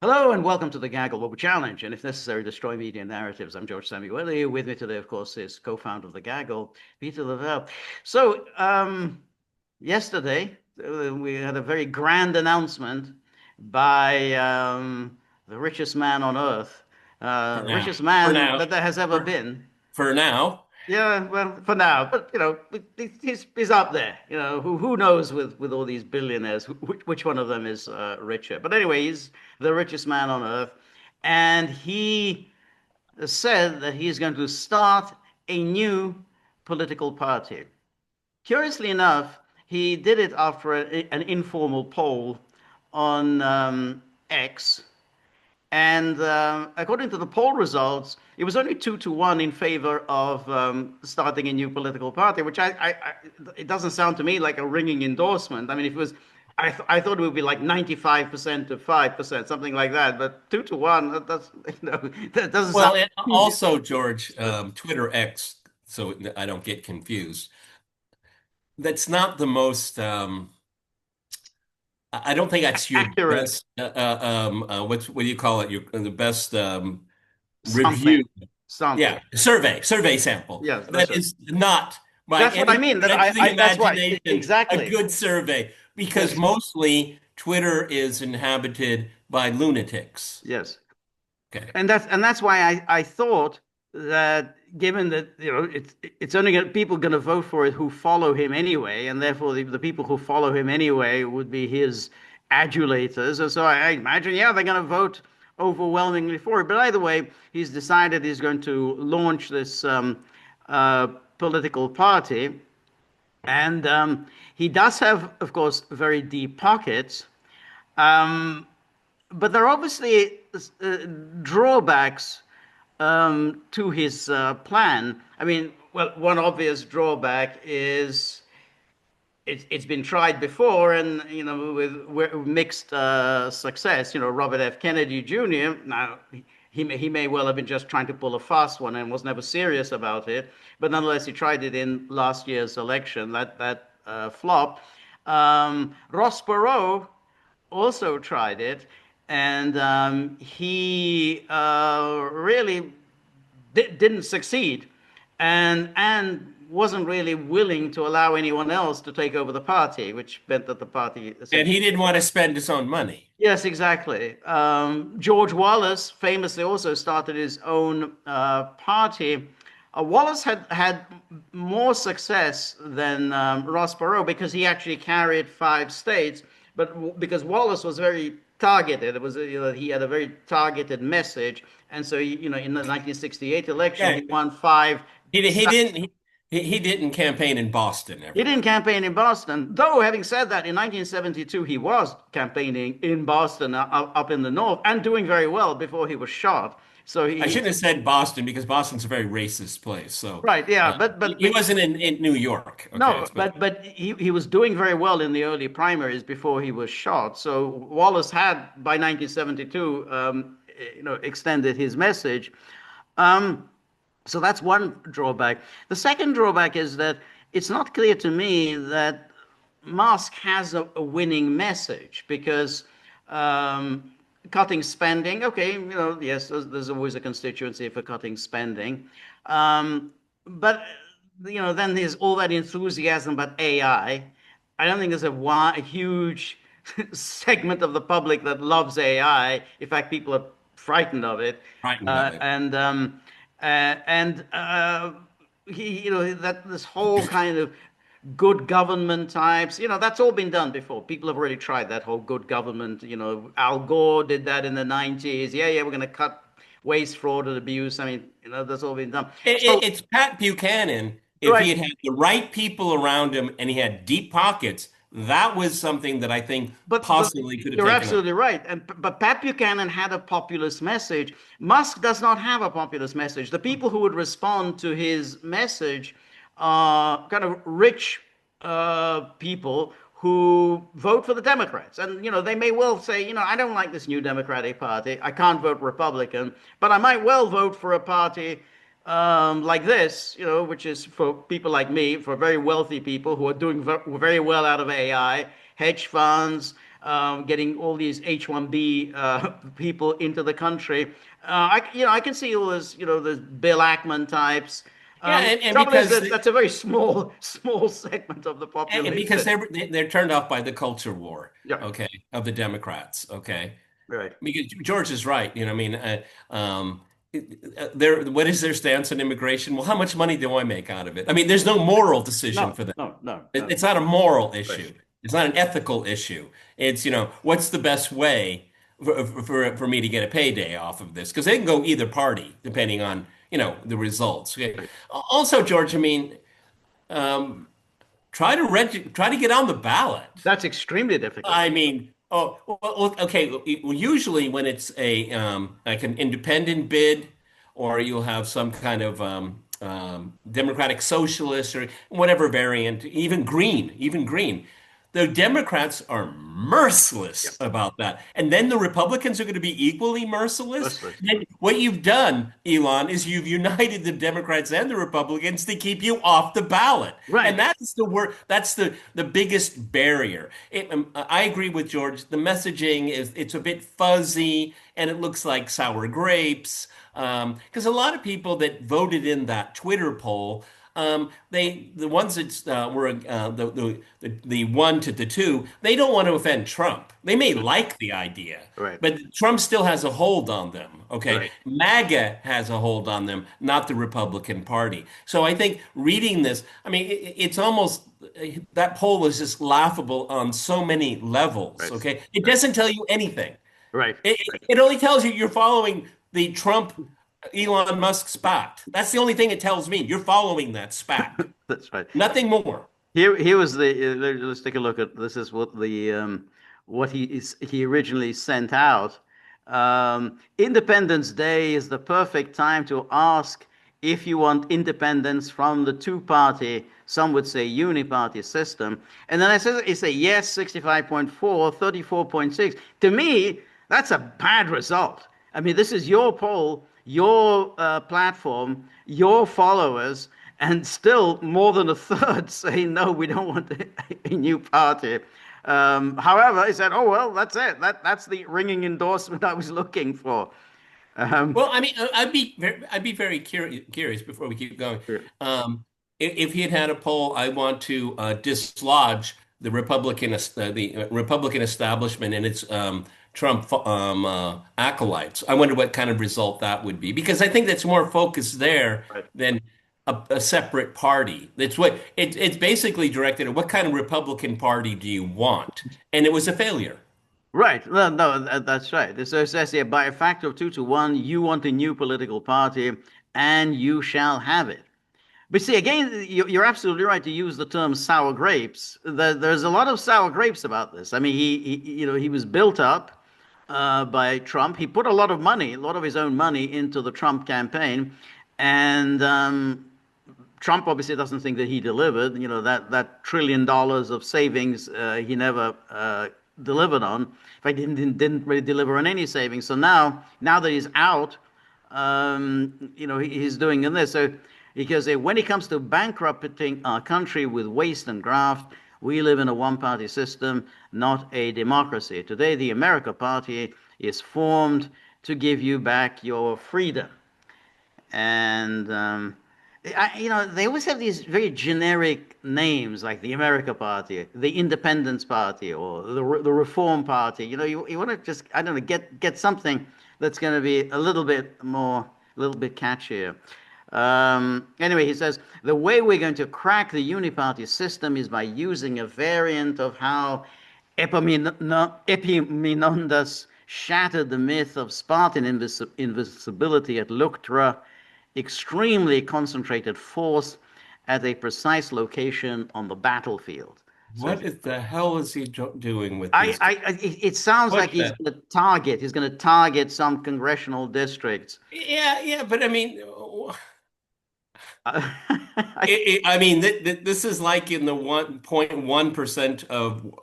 Hello and welcome to the Gaggle Global Challenge, and if necessary, destroy media narratives. I'm George Szamuely. With me today, of course, is co-founder of the Gaggle, Peter Lavelle. So, yesterday we had a very grand announcement by the richest man on earth, For now. richest For man now. that there has ever For, been. for now. Yeah, well, for now, but he's up there. Who knows with all these billionaires, which one of them is richer? But anyway, he's the richest man on earth, and he said that he's going to start a new political party. Curiously enough, he did it after an informal poll on X, and according to the poll results, it was only 2-1 in favor of starting a new political party, which it doesn't sound to me like a ringing endorsement. I mean, if it was, I thought it would be like 95% to 5%, something like that. But 2-1, that doesn't sound. Well, and also, George, Twitter X, so I don't get confused. That's not the most, I don't think that's your Accurate best, what do you call it? The best something, review. something. Yeah, survey sample. Yes, that's That right. is not by That's what I any mean. stretch of the That's why. imagination a Exactly. good survey because Yes. mostly Twitter is inhabited by lunatics. Yes. Okay. And that's why I thought that given that it's only people going to vote for it who follow him anyway, and therefore the people who follow him anyway would be his adulators. And so I imagine, yeah, they're going to vote overwhelmingly for it. But either way, he's decided he's going to launch this political party, and he does have, of course, very deep pockets. Um, but there are obviously drawbacks to his plan. I mean, well, one obvious drawback is it's been tried before, and with mixed success. Robert F. Kennedy Jr. Now he may well have been just trying to pull a fast one and was never serious about it, but nonetheless he tried it in last year's election. That flopped. Ross Perot also tried it, and he really didn't succeed, and wasn't really willing to allow anyone else to take over the party, which meant that the party And essentially. he didn't want to spend his own money. Yes, exactly. George Wallace famously also started his own party. Wallace had more success than Ross Perot because he actually carried 5 states, but because Wallace was very targeted, it was he had a very targeted message, and so in the 1968 election Yeah, he won five. he didn't campaign in Boston, He didn't everyone. campaign in Boston, though. Having said that, in 1972 he was campaigning in Boston, up in the north, and doing very well before he was shot. So I he shouldn't have said Boston because Boston's a very racist place. So right, yeah, he wasn't in New York. Okay, no, let's put it. but he was doing very well in the early primaries before he was shot. So Wallace had by 1972, extended his message. Um, so that's one drawback. The second drawback is that it's not clear to me that Musk has a winning message because um, cutting spending, okay, yes, there's always a constituency for cutting spending. But then there's all that enthusiasm about AI. I don't think there's a huge segment of the public that loves AI. In fact, people are frightened of it, Frightened of it. and that this whole kind of good government types, that's all been done before. People have already tried that whole good government. Al Gore did that in the 90s. Yeah, we're going to cut waste, fraud, and abuse. I mean, that's all been done. So, It's Pat Buchanan. If he right. had had the right people around him and he had deep pockets, that was something that I think But possibly could have you're taken off. absolutely right. But Pat Buchanan had a populist message. Musk does not have a populist message. The people who would respond to his message are kind of rich people who vote for the Democrats. And they may well say, I don't like this new Democratic Party. I can't vote Republican, but I might well vote for a party like this, which is for people like me, for very wealthy people who are doing very well out of AI, hedge funds, getting all these H-1B people into the country. I can see all those, the Bill Ackman types. Yeah, and Trouble is because that that's a very small segment of the and because population. they're turned off by the culture war, Yeah, okay, of the Democrats, okay. right. Because George is right, I mean, what is their stance on immigration? Well, how much money do I make out of it? I mean, there's no moral decision No, for them. no, no, no. It's not a moral Right, issue. It's not an ethical issue. It's, what's the best way for me to get a payday off of this? Because they can go either party depending on, the results. Okay. right. Also, George, I mean, um, try to get on the ballot. That's extremely difficult. I mean, oh, well, okay. Well, usually when it's a like an independent bid, or you'll have some kind of democratic socialist or whatever variant, even green. The Democrats are Yeah, merciless about that, and then the Republicans are going to be equally merciless. merciless. And what you've done, Elon, is you've united the Democrats and the Republicans to keep you off the ballot. And Right, that's the word, that's the biggest barrier. I agree with George. The messaging it's a bit fuzzy and it looks like sour grapes. Because a lot of people that voted in that Twitter poll, the ones that were the one to the two, they don't want to offend Trump. They may like the idea, right, but Trump still has a hold on them. Okay, right, MAGA has a hold on them, not the Republican Party. So I think reading this, I mean, it's almost that poll is just laughable on so many levels. right, Okay, it right, doesn't tell you anything. right, It only tells you you're following the Trump Elon Musk SPAC. That's the only thing it tells me. You're following that SPAC. that's right. Nothing more. Here was the. Let's take a look at this. Is what he originally sent out. Independence Day is the perfect time to ask if you want independence from the two-party, some would say uniparty system. And then I said, it's a yes, 65.4, 34.6. To me, that's a bad result. I mean, this is your poll, your platform, your followers, and still more than a third say no, we don't want a new party. However, he said, "Oh well, that's it. That's the ringing endorsement I was looking for." Um, Well, I mean, I'd be very curious before we keep going. If he had had a poll, I want to dislodge the Republican establishment and its Trump acolytes. I wonder what kind of result that would be because I think that's more focused there right. than a separate party. It's basically directed at what kind of Republican Party do you want, and it was a failure. Right. No, no, that's right. So it says here, by a factor of 2 to 1, you want a new political party, and you shall have it. But see, again, you're absolutely right to use the term sour grapes. There's a lot of sour grapes about this. I mean, he was built up by Trump. He put a lot of money, a lot of his own money into the Trump campaign, and Trump obviously doesn't think that he delivered. That $1 trillion of savings he never delivered on. In fact, he didn't really deliver on any savings. So now that he's out, he's doing this. So because when it comes to bankrupting our country with waste and graft, we live in a one-party system, not a democracy. Today, the America Party is formed to give you back your freedom. And they always have these very generic names like the America Party, the Independence Party, or the Reform Party. You want to just, I don't know, get something that's going to be a little bit more, a little bit catchier. Anyway, he says the way we're going to crack the uniparty system is by using a variant of how Epaminondas shattered the myth of Spartan invincibility at Leuctra, extremely concentrated force at a precise location on the battlefield. So What is the hell is he doing with I, these guys? I, it sounds like What the? he's going to target some congressional districts. Yeah, yeah, but I mean, I, I mean, this is like in the 1.1% of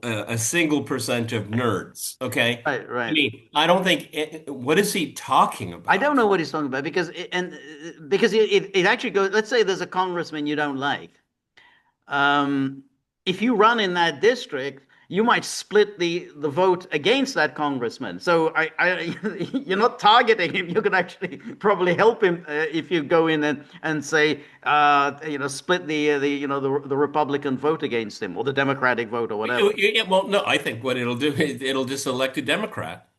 a single percent of nerds. Okay, right, I right. mean, I don't think. What is he talking I don't about? know what he's talking about because it actually goes. Let's say there's a congressman you don't like. Um, if you run in that district, you might split the vote against that congressman. So you're not targeting him. You can actually probably help him if you go in and say, split the Republican vote against him or the Democratic vote or whatever. Well, no, I think what it'll do is it'll just elect a Democrat.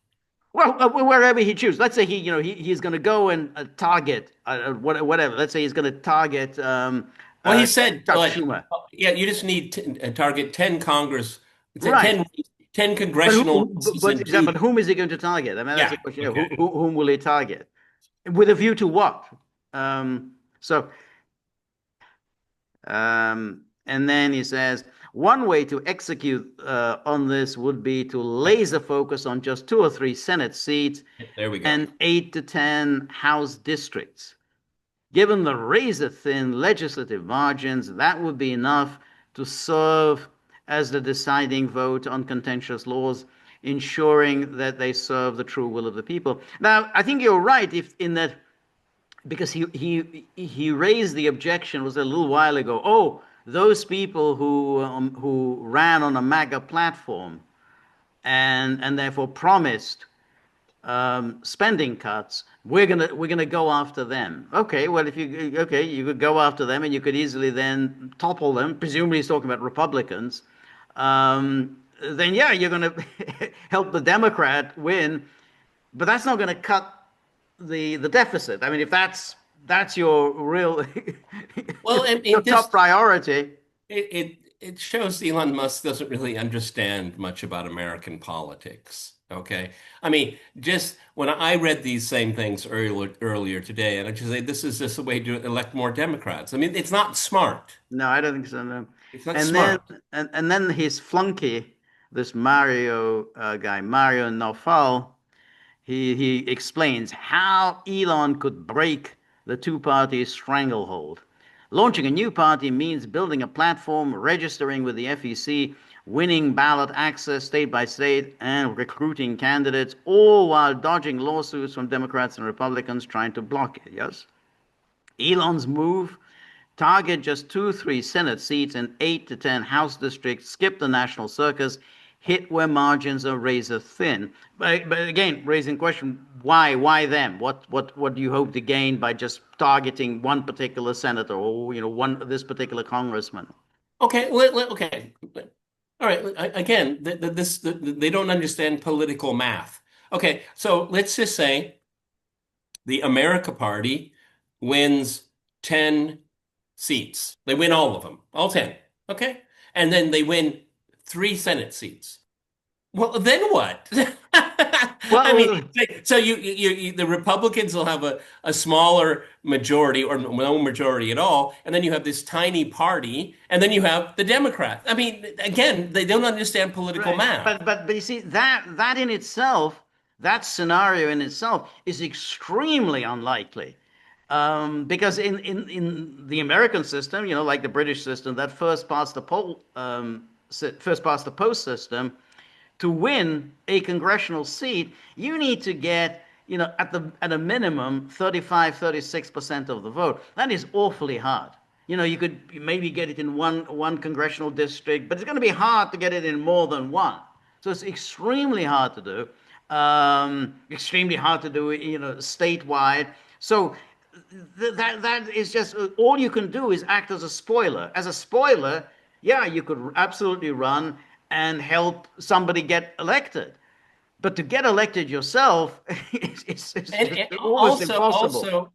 Well, wherever he chooses. Let's say he's going to go and target whatever. Let's say he's going to target Well, he said, Chuck like, Schumer. yeah, you just need to target 10 Congress, Right. 10 But congressional races and but two. whom is he going to target? I mean, that's the Yeah, question. okay. Whom will he target? With a view to what? So and then he says one way to execute on this would be to laser focus on just 2 or 3 Senate seats There we go. and 8 to 10 House districts. Given the razor thin legislative margins, that would be enough to serve as the deciding vote on contentious laws, ensuring that they serve the true will of the people. Now, I think you're right if in that because he raised the objection was a little while ago. Oh, those people who ran on a MAGA platform and therefore promised spending cuts, we're gonna go after them. Okay, well, if you okay, you could go after them, and you could easily then topple them. Presumably, he's talking about Republicans. Then yeah, you're gonna help the Democrat win, but that's not gonna cut the deficit. I mean, if that's your real Well, your and top just priority. it shows Elon Musk doesn't really understand much about American politics. Okay. I mean, just when I read these same things earlier today, and I just say this is just a way to elect more Democrats. I mean, it's not smart. No, I don't think so. No. It's not And then smart. and then his flunky, this Mario guy, Mario Naufal, he explains how Elon could break the two-party stranglehold. Launching a new party means building a platform, registering with the FEC, winning ballot access state by state, and recruiting candidates, all while dodging lawsuits from Democrats and Republicans trying to block it. Yes? Elon's move target just 2 or 3 Senate seats and 8 to 10 House districts, skip the national circus, hit where margins are razor thin. But again, raising the question, why them? What do you hope to gain by just targeting one particular senator or one this particular congressman? Okay. Okay. All right. Again, they don't understand political math. Okay. So let's just say the America Party wins 10 seats. They win all of them, all 10. Okay. And then they win 3 Senate seats. Well, then what? I mean, Well, so the Republicans will have a smaller majority or no majority at all, and then you have this tiny party, and then you have the Democrats. I mean, again, they don't understand political right. math. But you see that in itself, that scenario in itself is extremely unlikely. Because in the American system, like the British system, that first past the post system, to win a congressional seat, you need to get, at a minimum 35, 36% of the vote. That is awfully hard. You could maybe get it in one congressional district, but it's going to be hard to get it in more than one. So it's extremely hard to do. Extremely hard to do, statewide. So that is just all you can do is act as a spoiler. As a spoiler, yeah, you could absolutely run and help somebody get elected. But to get elected yourself, it's And, just and almost impossible. also,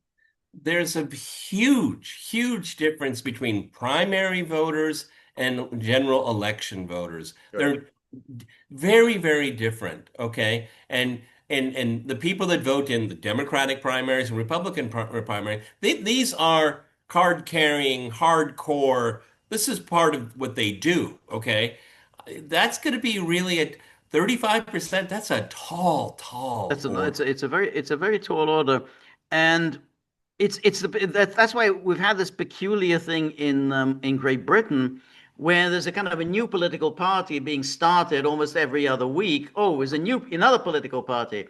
there's a huge difference between primary voters and general election voters. Right. They're very different, okay? And the people that vote in the Democratic primaries and Republican primary, these are card carrying, hardcore. This is part of what they do, okay? That's going to be really at 35%. That's a tall order. It's a very tall order, and that's why we've had this peculiar thing in Great Britain, where there's a kind of a new political party being started almost every other week. Oh, there's another political party,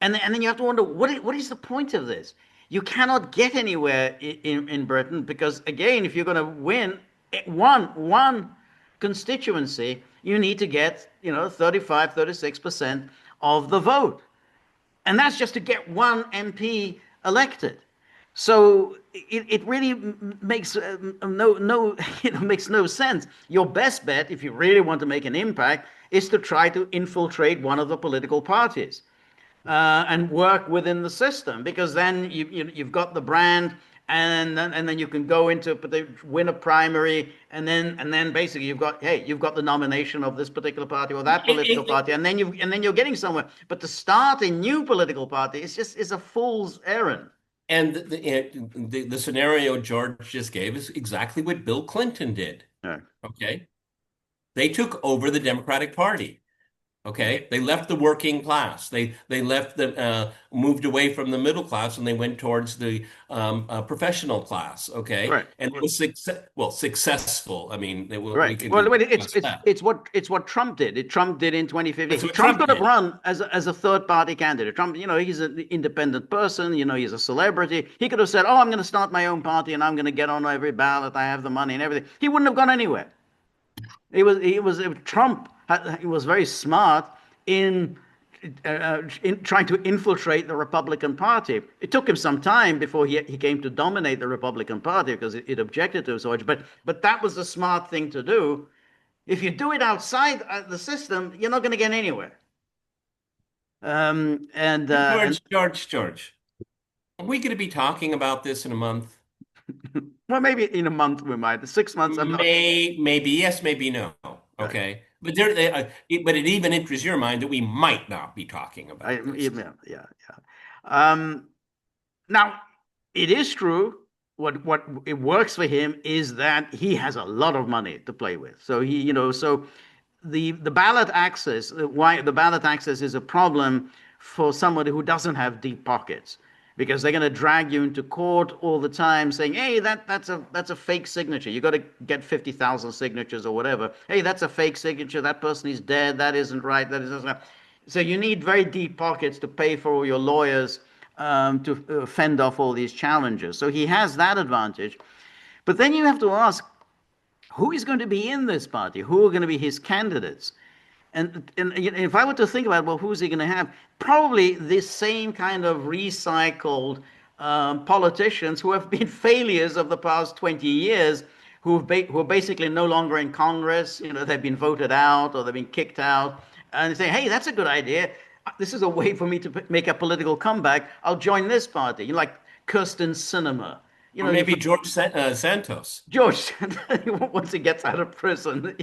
and then you have to wonder what is the point of this? You cannot get anywhere in Britain because again, if you're going to win one constituency, you need to get, 35, 36% of the vote. And that's just to get one MP elected. So it really makes no makes no sense. Your best bet, if you really want to make an impact, is to try to infiltrate one of the political parties and work within the system, because then you've got the brand, and then you can go into win a primary, and then basically you've got the nomination of this particular party or that political party, and then you're getting somewhere. But to start a new political party is a fool's errand. And the scenario George just gave is exactly what Bill Clinton did. Yeah. Okay. They took over the Democratic Party. Okay, they left the working class. They left the moved away from the middle class and they went towards the professional class. Okay, Right. and it was successful. I mean, we Right. can Well, wait, it's discuss it's that. it's what it's what Trump did. Trump did in 2015. That's what Trump Trump could have did. run as a third party candidate. Trump, he's an independent person. He's a celebrity. He could have said, "Oh, I'm going to start my own party and I'm going to get on every ballot. I have the money and everything." He wouldn't have gone anywhere. Trump. He was very smart in trying to infiltrate the Republican Party. It took him some time before he came to dominate the Republican Party because it objected to it so much. But that was the smart thing to do. If you do it outside the system, you're not going to get anywhere. And George, are we going to be talking about this in a month? well, maybe in a month we might. 6 months, I'm not. Maybe yes, maybe no. Right. Okay, but but it even enters your mind that we might not be talking about this. Yeah, yeah, yeah. Now, it is true. What it works for him is that he has a lot of money to play with. So the ballot access, why the ballot access is a problem for somebody who doesn't have deep pockets, because they're going to drag you into court all the time saying, "Hey, that's a fake signature. You got to get 50,000 signatures or whatever. Hey, that's a fake signature. That person is dead. That isn't right. That isn't right." So you need very deep pockets to pay for all your lawyers to fend off all these challenges. So he has that advantage. But then you have to ask, who is going to be in this party? Who are going to be his candidates? And if I were to think about, well, who's he going to have? Probably this same kind of recycled politicians who have been failures of the past 20 years, who are basically no longer in Congress. They've been voted out or they've been kicked out. And they say, hey, that's a good idea. This is a way for me to make a political comeback. I'll join this party. Like Kirsten Sinema. Or maybe George Santos. George, once he gets out of prison,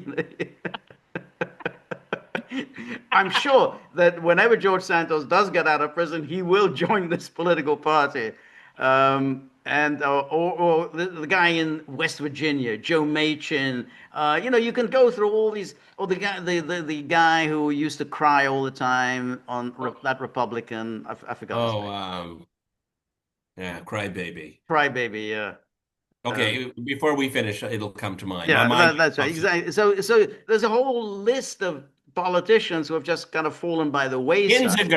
I'm sure that whenever George Santos does get out of prison, he will join this political party. And or the guy in West Virginia, Joe Machin. You can go through all these. Or the guy who used to cry all the time on that Republican. I forgot his Oh, name. yeah, crybaby. Crybaby. Yeah. Okay, before we finish, it'll come to mind. My Yeah, mind. that's right. Exactly. So there's a whole list of politicians who have just kind of fallen by the wayside.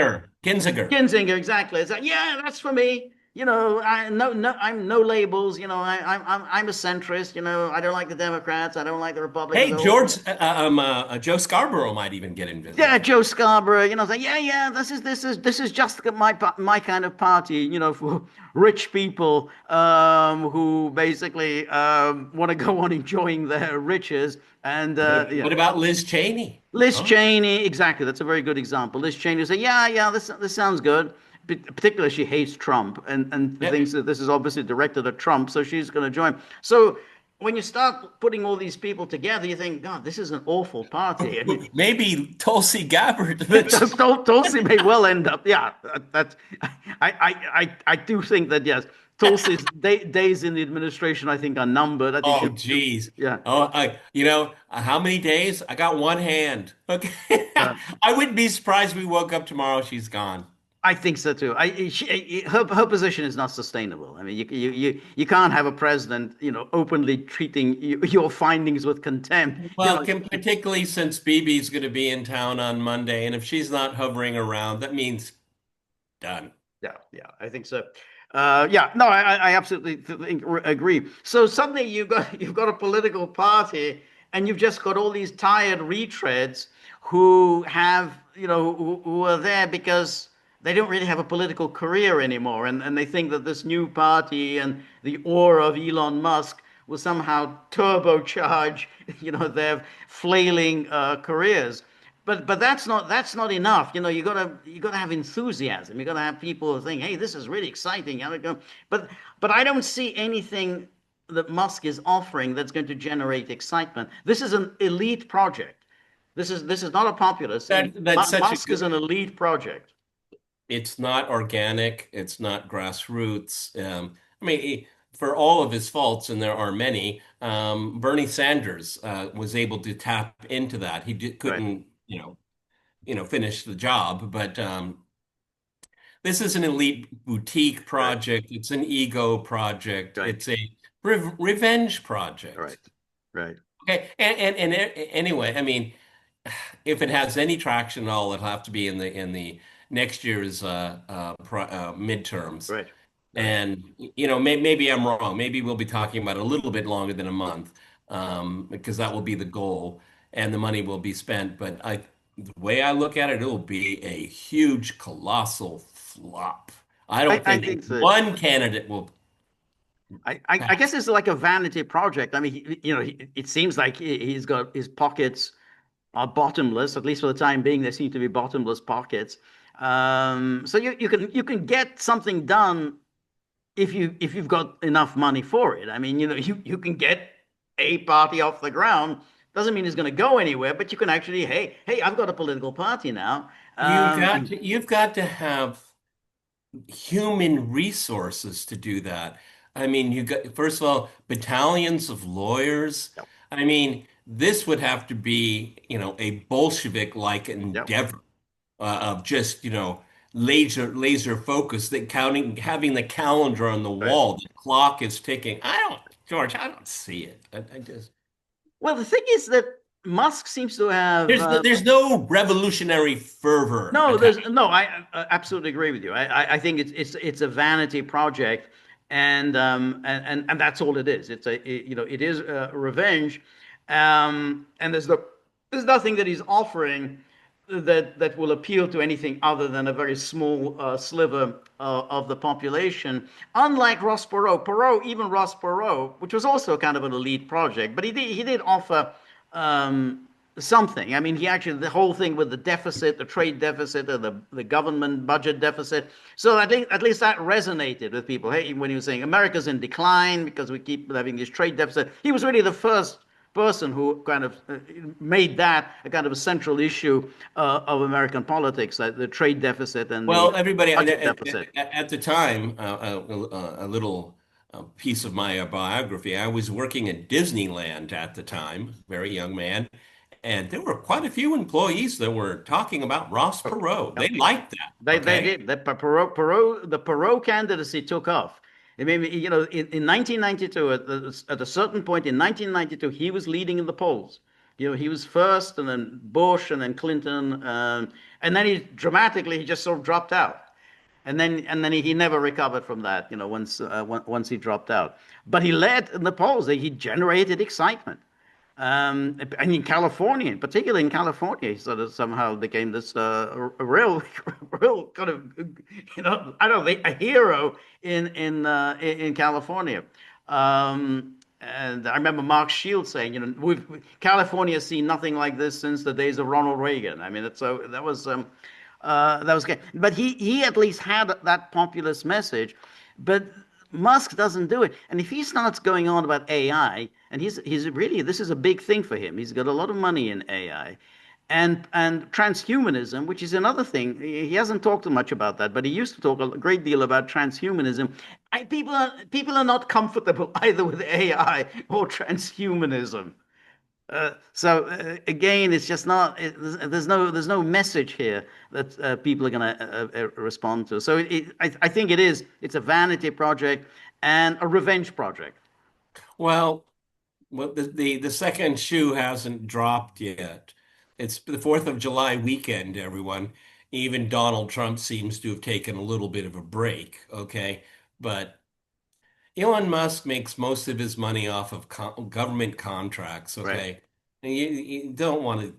Kinzinger. Kinzinger, exactly. It's like, yeah, that's for me. I'm no labels. I'm a centrist. I don't like the Democrats. I don't like the Republicans. Hey, Joe Scarborough might even get Yeah, involved. Joe Scarborough. Say, yeah. This is just my kind of party. For rich people who basically want to go on enjoying their riches. And yeah. What about Liz Cheney? Liz Huh? Cheney, exactly. That's a very good example. Liz Cheney will say, yeah, this sounds good. Particularly, she hates Trump and Yeah. thinks that this is obviously directed at Trump, so she's going to join. So when you start putting all these people together, you think, God, this is an awful party. And Maybe Tulsi Gabbard. Tulsi may well end up. Yeah, that's. I do think that yes, Tulsi's days in the administration, I think, are numbered. I think Oh, she. geez. Yeah. Oh, how many days? I got one hand. Okay. Uh, I wouldn't be surprised we woke up tomorrow, she's gone. I think so too. Her position is not sustainable. I mean, you can't have a president, openly treating your findings with contempt. Well, particularly since Bibi's going to be in town on Monday, and if she's not hovering around, that means done. Yeah, I think so. Yeah, no, I absolutely agree. So suddenly you've got a political party and you've just got all these tired retreads who have, who are there because they don't really have a political career anymore, and they think that this new party and the aura of Elon Musk will somehow turbocharge, their flailing careers. But that's not enough. You gotta have enthusiasm. You gotta have people think, hey, this is really exciting. But but I don't see anything that Musk is offering that's going to generate excitement. This is an elite project. This is not a populist. That's such a Musk is good. an elite project. It's not organic. It's not grassroots. I mean, for all of his faults, and there are many, Bernie Sanders was able to tap into that. Right, Couldn't, finish the job, but this is an elite boutique right, project. It's an ego project. right, It's a revenge right, project. right, Okay, anyway, I mean, if it has any traction at all, it'll have to be in the next year's midterms. right, right. And maybe I'm wrong. Maybe we'll be talking about a little bit longer than a month, because that will be the goal, and the money will be spent. But the way I look at it, it'll be a huge, colossal flop. I I, don't I think think so. one candidate will I guess pass. it's like a vanity project. I mean, it seems like he's got his pockets are bottomless, at least for the time being. There seem to be bottomless pockets. So you can get something done if you've got enough money for it. I mean, you can get a party off the ground. Doesn't mean it's going to go anywhere, but you can actually, hey, I've got a political party now. You've got to have human resources to do that. I mean, you got, first of all, battalions of lawyers. Yep, I mean, this would have to be, a Bolshevik-like yep, endeavor, of just, laser focus, that counting, having the calendar on the right. wall, the clock is ticking. George, I don't see it. I just, Well, the thing is that Musk seems to have there's no revolutionary fervor no, there's attached. no. I absolutely agree with you. I think it's a vanity project, and that's all it is. It is revenge, and there's nothing that he's offering that will appeal to anything other than a very small sliver of the population. Unlike even Ross Perot, which was also kind of an elite project, but he did offer um, something. I mean, the whole thing with the deficit, the trade deficit, or the government budget deficit. So at least that resonated with people. Hey, when he was saying America's in decline because we keep having this trade deficit, he was really the first person who kind of made that a kind of a central issue of American politics, like the trade deficit and the Well, everybody budget deficit. at the time, a little piece of my biography, I was working at Disneyland at the time, very young man, and there were quite a few employees that were talking about Ross Oh, Perot. They yep. liked that, They okay? did. The Perot candidacy took off. I mean, in 1992, at a certain point in 1992, he was leading in the polls. He was first, and then Bush, and then Clinton, and then he just sort of dropped out, and then he never recovered from that. Once he dropped out, but he led in the polls. He generated excitement. And in California, particularly in California, he sort of somehow became this a real, real kind of, I don't think a hero in California. And I remember Mark Shields saying, California seen nothing like this since the days of Ronald Reagan. I mean, that was good. But he at least had that populist message, but Musk doesn't do it. And if he starts going on about AI, and he's really this is a big thing for him. He's got a lot of money in AI, and transhumanism, which is another thing. He hasn't talked much about that, but he used to talk a great deal about transhumanism. People are not comfortable either with AI or transhumanism. So again, it's just not. There's no message here that people are going to respond to. So I think it's a vanity project and a revenge project. Well, the second shoe hasn't dropped yet. It's the 4th of July weekend, everyone. Even Donald Trump seems to have taken a little bit of a break, okay? But Elon Musk makes most of his money off of government contracts, Right, okay? You don't want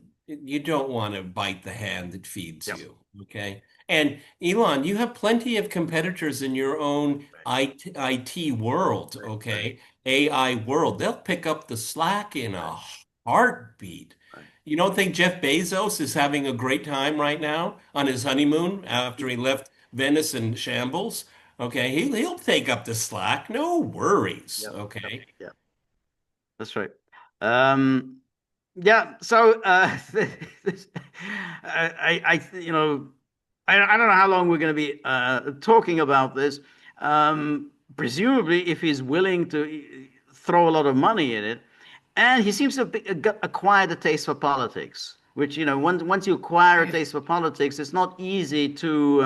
to bite the hand that feeds Yep. you, okay? And Elon, you have plenty of competitors in your own Right. IT world, Right. Right. okay? AI world. They'll pick up the slack in Right. a heartbeat. Right. You don't think Jeff Bezos is having a great time right now on his honeymoon after he left Venice in shambles? Okay, he'll take up the slack. No worries, Yep. Yep. okay? Yep. That's right. Um, yeah. So, this, I don't know how long we're going to be talking about this. Presumably, if he's willing to throw a lot of money in it, and he seems to have acquired a taste for politics, which, once you acquire a taste for politics, it's not easy to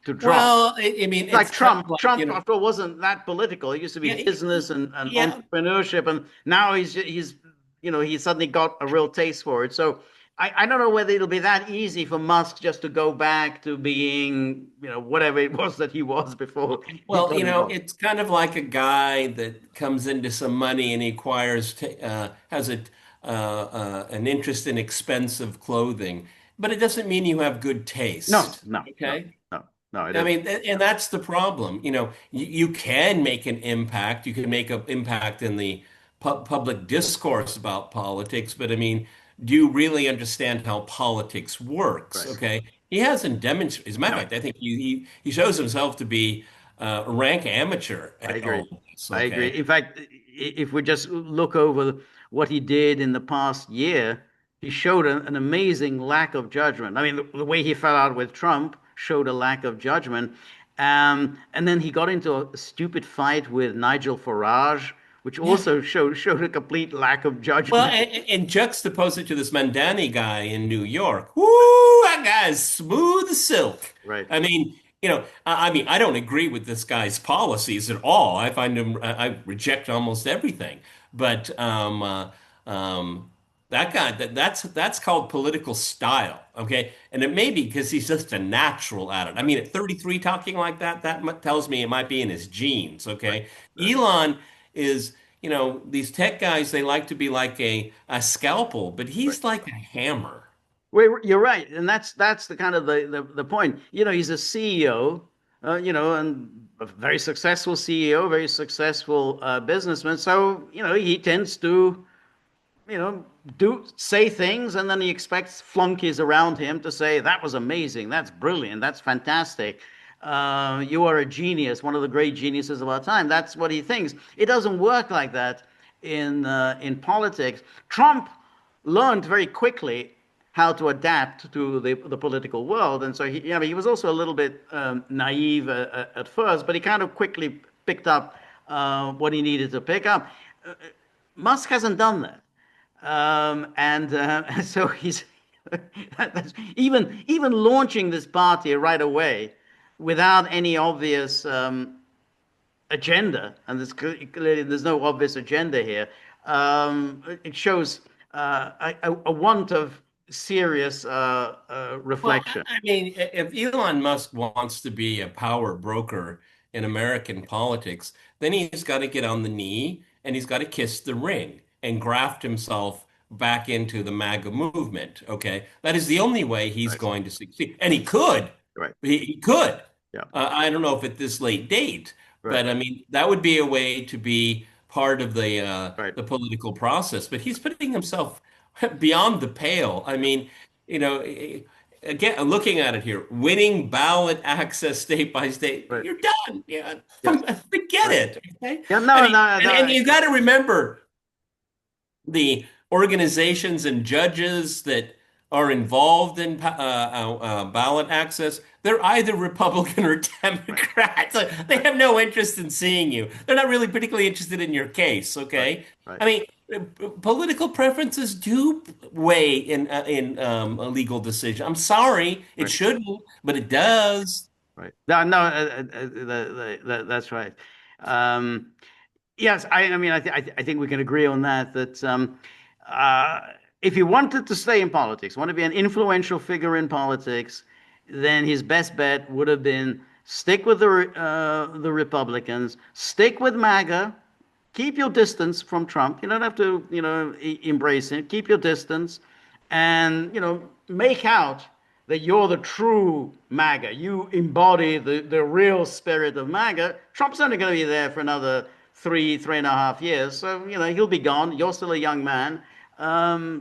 drop. Well, I mean, Like it's kind of Trump. like, Trump, after all, wasn't that political. He used to be yeah, business and yeah. entrepreneurship, and now he suddenly got a real taste for it. So I don't know whether it'll be that easy for Musk just to go back to being, whatever it was that he was before he Well, got involved. it's kind of like a guy that comes into some money and he acquires, has an interest in expensive clothing, but it doesn't mean you have good No, taste. no, no, Okay. no, no, it I isn't. mean, and that's the problem. You can make an impact. You can make an impact in the public discourse about politics, but I mean, do you really understand how politics works? Right. Okay. He hasn't demonstrated, as a matter of No. fact, I think he shows himself to be a rank amateur I at all agree. of this. I agree. Okay. In fact, if we just look over what he did in the past year, he showed an amazing lack of judgment. I mean, the way he fell out with Trump showed a lack of judgment. And then he got into a stupid fight with Nigel Farage, which Yeah. also showed a complete lack of Well, judgment. and juxtapose it to this Mandani guy in New York. Woo, that guy's smooth as silk. Right. I mean, I mean, I don't agree with this guy's policies at all. I find him, I reject almost everything. But that guy, that's called political style, okay? And it may be because he's just a natural at it. I mean, at 33 talking like that, tells me it might be in his genes, Right. okay? Right. Elon is these tech guys, they like to be like a scalpel, but Right. he's like a hammer. Well, you're right, and that's the kind of the point. He's a CEO, and a very successful CEO, very successful businessman. So, he tends to, you know, do say things, and then he expects flunkies around him to say, "That was amazing. That's brilliant. That's fantastic. You are a genius, one of the great geniuses of our time." That's what he thinks. It doesn't work like that in politics. Trump learned very quickly how to adapt to the political world, and so he was also a little bit naive at first, but he kind of quickly picked up what he needed to pick up. Musk hasn't done that. And so he's even launching this party right away without any obvious agenda, and clearly there's no obvious agenda here. It shows a want of serious Well, reflection. I mean, if Elon Musk wants to be a power broker in American politics, then he's got to get on the knee and he's got to kiss the ring and graft himself back into the MAGA movement. Okay. That is the only way he's Right, going to succeed. And he could. right, He could. yeah, I don't know if at this late date, right, but I mean, that would be a way to be part of right. the political process. But he's putting himself beyond the pale. I mean, you know, again, looking at it here, winning ballot access state by state, Right. you're done. Yeah, Yeah, forget right. it. Okay. Yeah, I no, mean, no, and no. you got to remember the organizations and judges that are involved in ballot access, they're either Republican or Right, Democrat. So they right, have no interest in seeing you. They're not really particularly interested in your case, right, okay? right, I mean, political preferences do weigh in a legal decision. I'm sorry, it right, shouldn't, but it does. right. No, no, that's right. Um, Yes, I mean, I think we can agree on that. Uh, if he wanted to stay in politics, want to be an influential figure in politics, then his best bet would have been stick with the Republicans, stick with MAGA, keep your distance from Trump. You don't have to, embrace it. Keep your distance, and make out that you're the true MAGA. You embody the real spirit of MAGA. Trump's only going to be there for another 3.5 years, so he'll be gone. You're still a young man.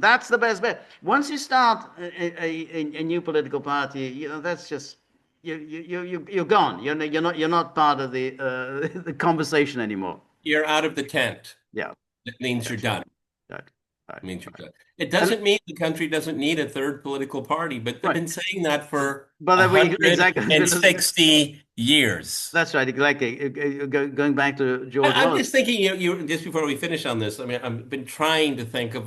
That's the best bet. Once you start a new political party, that's just you're gone. You're not part of the conversation anymore. You're out of the tent. Yeah, That means you're that's done. right. Right, Means you're right. done. It And doesn't mean the country doesn't need a third political party, but they've right, been saying that for but then we exactly 160 years. that's right, exactly. Going back to George I'm Wallace. just thinking, just before we finish on this, I mean, I've been trying to think of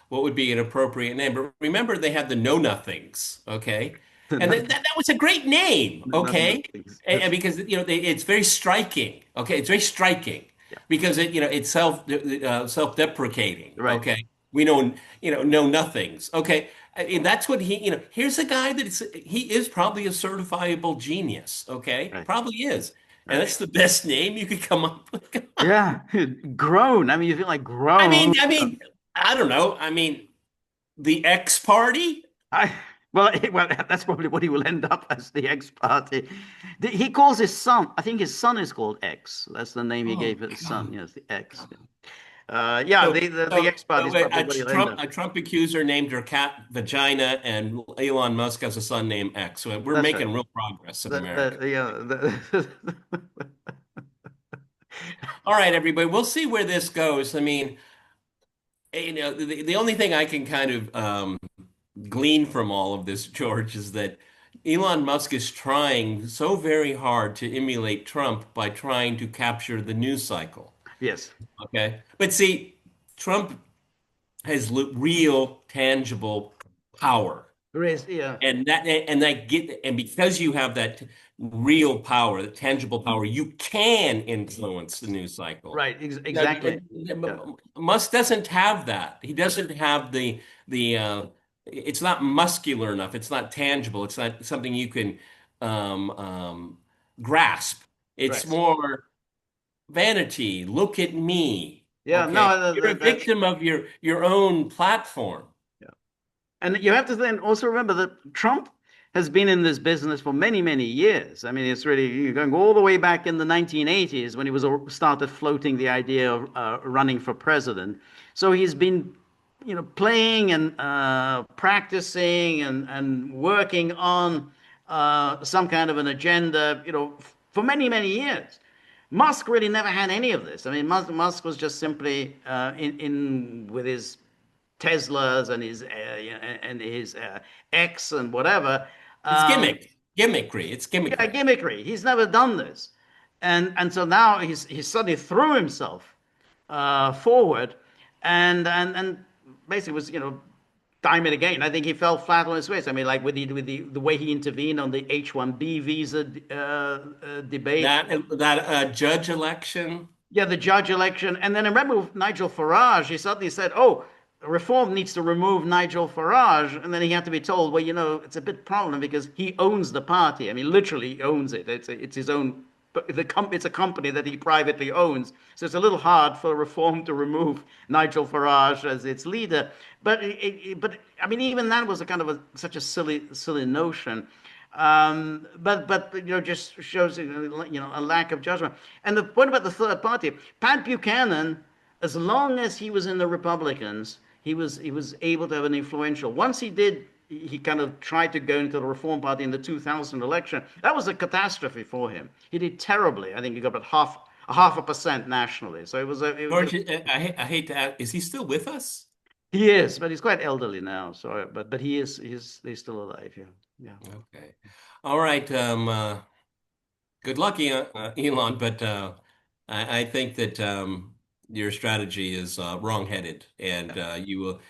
what would be an appropriate name, but remember they had the Know Nothings, okay? And Nothing, that was a great name, nothing. okay? And That's because it's very striking, okay? It's very striking yeah, because it's self-deprecating, right, okay? We know nothings, okay? And that's what here's a guy he is probably a certifiable genius, okay? right, Probably is. And right. that's the best name you could come up with. Yeah, grown. I mean, you feel like I grown. mean, I mean, I don't know. I mean, the X Party? I well, that's probably what he will end up as the X party. He calls his son. I think his son is called X. That's the name he Oh gave his son. God. Yes, the X. Yeah, So, the X party is wait, probably what he'll end up. A Trump accuser named her cat Vagina, and Elon Musk has a son named X. So we're That's right. making real progress in The, America. yeah, All right, everybody, we'll see where this goes. I mean, the only thing I can kind of glean from all of this, George, is that Elon Musk is trying so very hard to emulate Trump by trying to capture the news cycle. yes, Okay. But see, Trump has real tangible power. raise, yeah, And because you have that real power, the tangible power, you can influence the news cycle. right, Now, exactly. Yeah, Musk doesn't have that. He doesn't have the it's not muscular enough. It's not tangible. It's not something you can um, um, grasp. It's right. more vanity. Look at me. Yeah, Okay. no, You're a that's victim of your own platform. yeah. And you have to then also remember that Trump has been in this business for many, many years. I mean, it's really you're going all the way back in the 1980s when he was started floating the idea of running for president. So he's been, playing and practicing and working on some kind of an agenda, for many, many years. Musk really never had any of this. I mean, Musk was just simply in with his Teslas and his X and whatever. It's Um, gimmickry. It's yeah, gimmickry. gimmickry. He's never done this, and so now he suddenly threw himself forward, and basically was time and again. I think he fell flat on his face. I mean, like with the way he intervened on the H-1B visa debate. That judge election. Yeah, the judge election. And then I remember with Nigel Farage, he suddenly said, oh, reform needs to remove Nigel Farage. And then he had to be told, well, it's a bit problem because he owns the party. I mean, literally he owns it. It's his own, it's a company that he privately owns. So it's a little hard for reform to remove Nigel Farage as its leader. But I mean, even that was a kind of such a silly notion. But just shows a lack of judgment. And the point about the third party, Pat Buchanan, as long as he was in the Republicans, he was able to have an influential. Once he kind of tried to go into the Reform Party in the 2000 election. That was a catastrophe for him. He did terribly. I think he got about half a percent nationally. So George, I hate to ask, is he still with us? he is, but he's quite elderly now. So, but he's still alive. Yeah, yeah. Okay. All right. Good luck, Elon, but I think that your strategy is wrong-headed, and you will.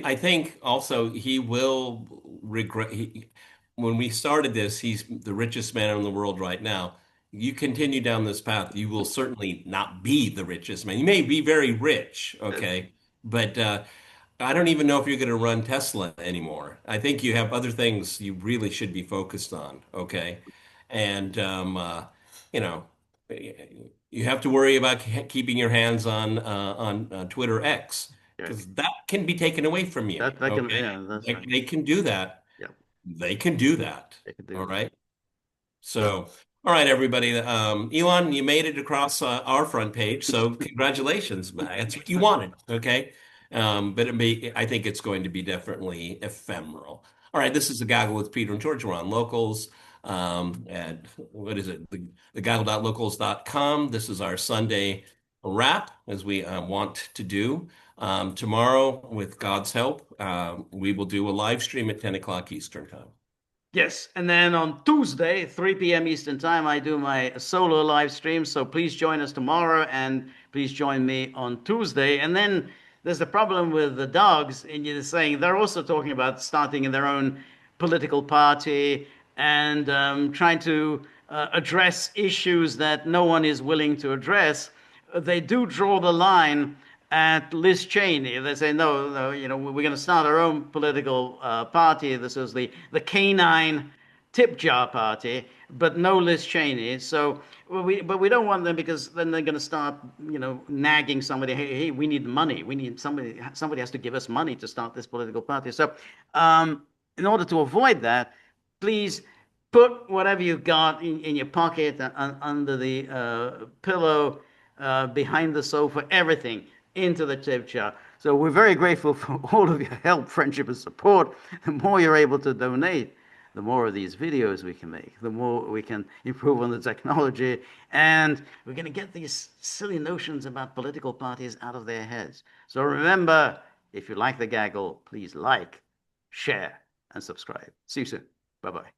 I think also he will regret. When we started this, he's the richest man in the world right now. You continue down this path, you will certainly not be the richest man. You may be very rich, okay, but I don't even know if you're going to run Tesla anymore. I think you have other things you really should be focused on, okay? And you know. You have to worry about keeping your hands on Twitter X Yeah, because that can be taken away from you. that can, Okay, yeah, that's right. they can do that. Yeah, They can do that. they can do All that. right. So, all right, everybody. Elon, you made it across our front page, so congratulations. That's what you wanted. Okay. I think it's going to be definitely ephemeral. All right, this is the Gaggle with Peter and George. We're on Locals. And what is it? The gaggle.locals.com. This is our Sunday wrap, as we want to do. Tomorrow, with God's help, we will do a live stream at 10 o'clock Eastern time. Yes, and then on Tuesday, 3 p.m. Eastern Time, I do my solo live stream. So please join us tomorrow and please join me on Tuesday. And then there's the problem with the dogs, and you're saying they're also talking about starting in their own political party and trying to address issues that no one is willing to address. They do draw the line at Liz Cheney. They say, no, no, we're going to start our own political party. This is the canine tip jar party, but no Liz Cheney. So, but we don't want them because then they're going to start, nagging somebody. Hey, hey, we need money. We need somebody. Somebody has to give us money to start this political party. So, in order to avoid that, please put whatever you've got in your pocket, under the pillow, behind the sofa, everything into the tip jar. So we're very grateful for all of your help, friendship, and support. The more you're able to donate, the more of these videos we can make, the more we can improve on the technology, and we're going to get these silly notions about political parties out of their heads. So remember, if you like the gaggle, please like, share, and subscribe. See you soon. Bye bye.